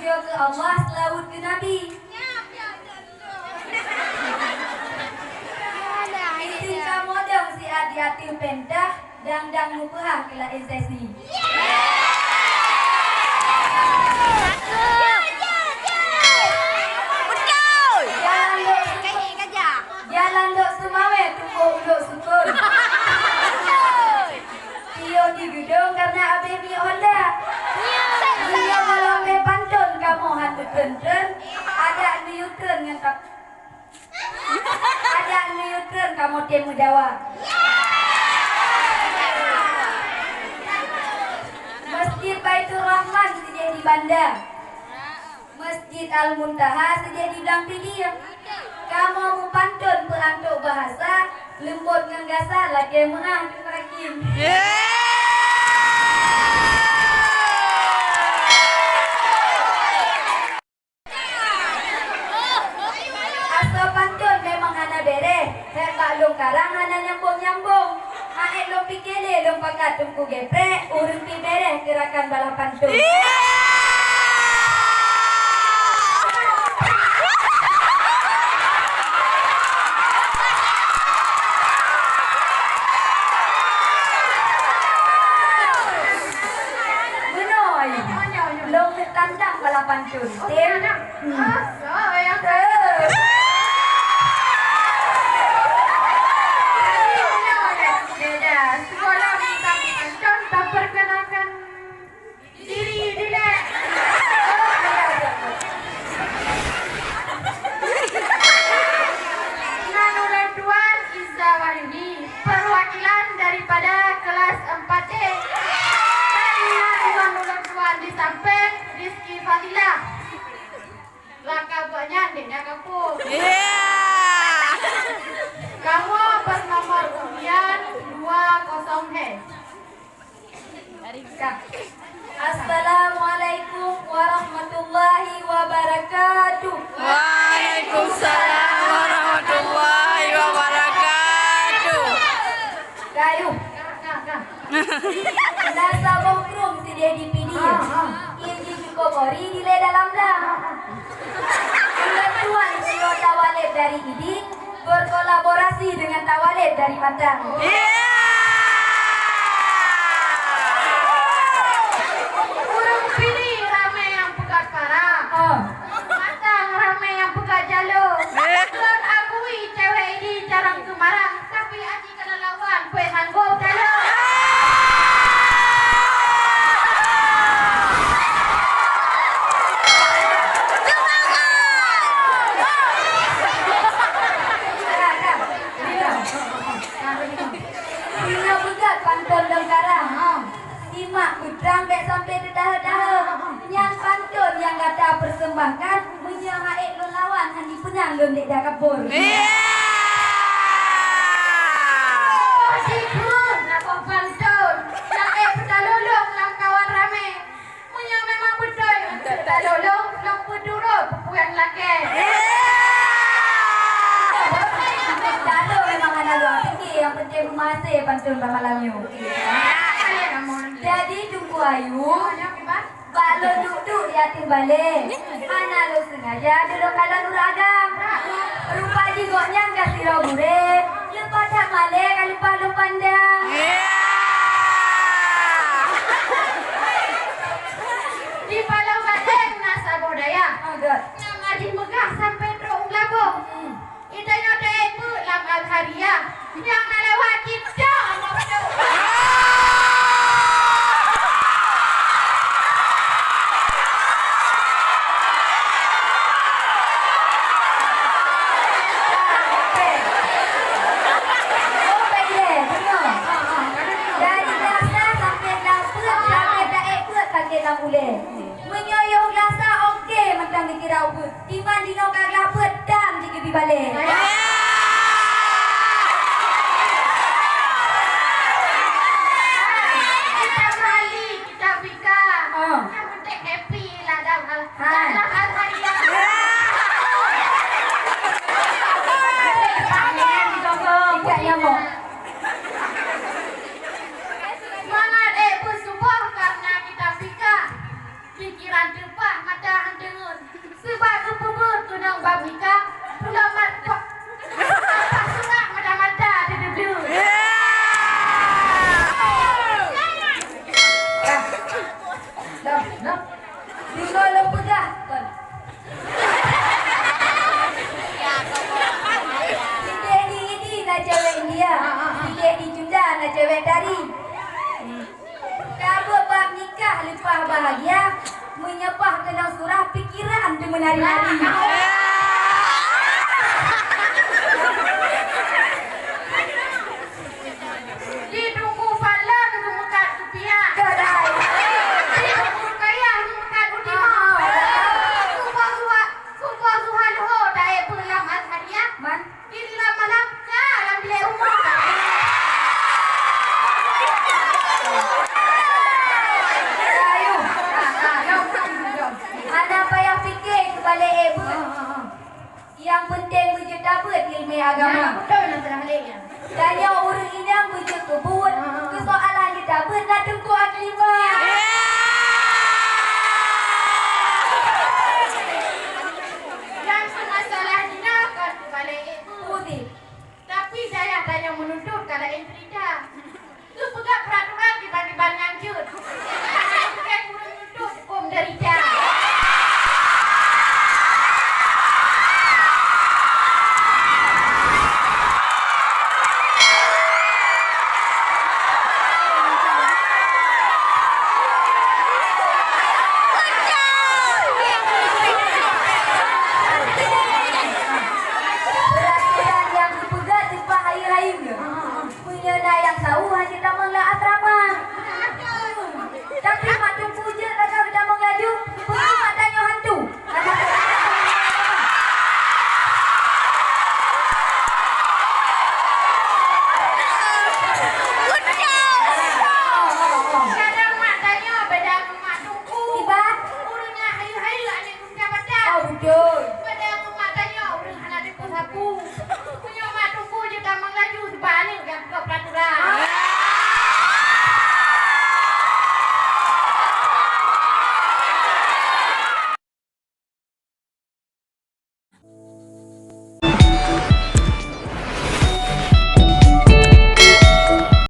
Puja ke Allah, selawat ke Nabi. Isi kamu dong si hati-hati pendah, dang-dang lupa kela sesi. Jalan dok semawe, tunggu dok sukun. Tio di gedung karena ABB Honda. Tio kalau me pantun kamu hantu kenten, ada Newton ngentap. Ada Newton kamu temu dawa. Masjid Baitur Rahman sedia di Banda. Masjid Al-Muntaha sedia di Bangpidi. Kamu mau pantun perantuk bahasa lembut ngangasa lagi menang kerakin. Asal pantun memang hana bere, hek long karang hana nyambung. Haek long pikele long pakat tungku geprek, urung pi bere gerakan bala pantun. Tandang balapan cuntil. Sekolah minta contoh perkenalkan diri dile. Nanulan Tuan Iza Wahyudi, perwakilan daripada kelas 4D. Nanulan Tuan di samping Rizky Fadilah. Langkah banyak dek kamu. Kamu bernomor undian 20 Assalamualaikum warahmatullahi wabarakatuh. Waalaikumsalam warahmatullahi wabarakatuh. Kayu. Nasa bongkrum si dia dipilih. Ini cukup ori dile dalam dah. Tuan Sio Tawalid dari IDI berkolaborasi dengan Tawalid dari Matang. Urung pilih rame yang pegat parah. Matang rame yang pegat jalur. Tuan akui cewek ini jarang kemarang, tapi aji kena lawan kue sanggup jalur. Punya budak pantun dengkarang. Simak kudrang dek sampai dedah-dedah. Yang pantun yang kata persembahkan menyahaik lo lawan handi penang lo dek dah kabur. Sikun apa pantun yang pedalolong lang kawan rame. Punya memang betul pedalolong lang peduro pupuan laki. Dado memang ada luar tinggi yang penting masih pantun malamnya. Jadi tunggu ayu. Balo duduk di ating balik. Ana lo sengaja duduk kalau nuragam. Rupa jigoknya kasih robure. Lepas dah male kalau lupa pandang. Di Palau Badeng nasa budaya. Ngaji megah sampai terung labung. Itanya tepu lam Al-Haria. Yang nalewat kita sama betul. Menyoyong lasa okey macam dikira ubud. Timan dino kagak pedang dikebi balik. Kita mali, kita bika. Yang penting happy lah dalam Al-Haria. Tidak nyamuk. Semangat bersubuh karena kita bika. Pikiran depan mata henti bab nikah, sudah mat kok. Apa sudah mata-mata ada dulu. Dah. Tiga lo pegah. Si Dedi ini nak cewek India. Si Dedi juga nak cewek tari. Kamu bab nikah lepas bahagia, menyepah kenang surah pikiran tu menari-nari. Ditunggu pala dulu muka supia. Kadai. Ditunggu kaya muka utimah. Kumpul suhan ho daya pelamat hadiah. Man, Diri malam dalam bilik umum. ayo. Ada apa yang fikir kebalik ibu? Yang penting wujud dapat ilmu agama. Betul nak terhalih. Dan yang urus inang wujud kebun. Kesoalan dia dapat nak tengku aklimah. Yang masalah dina kan balik ibu. Putih. Tapi saya tanya menuntut kalau Entrida. Itu juga peraturan dibanding nganjut. Saya kurang menuntut hukum derita. Peraturan yang dipegang di pahai-hayunya. Punya yang tahu hanya tamanglah asrama. Tapi mak tu puja kakak kita mengelaju. Perlu mak tanya hantu. Kadang mak tanya beda mak tungku. Tiba. Urusnya hayu-hayu anak kumca badan. Oh betul.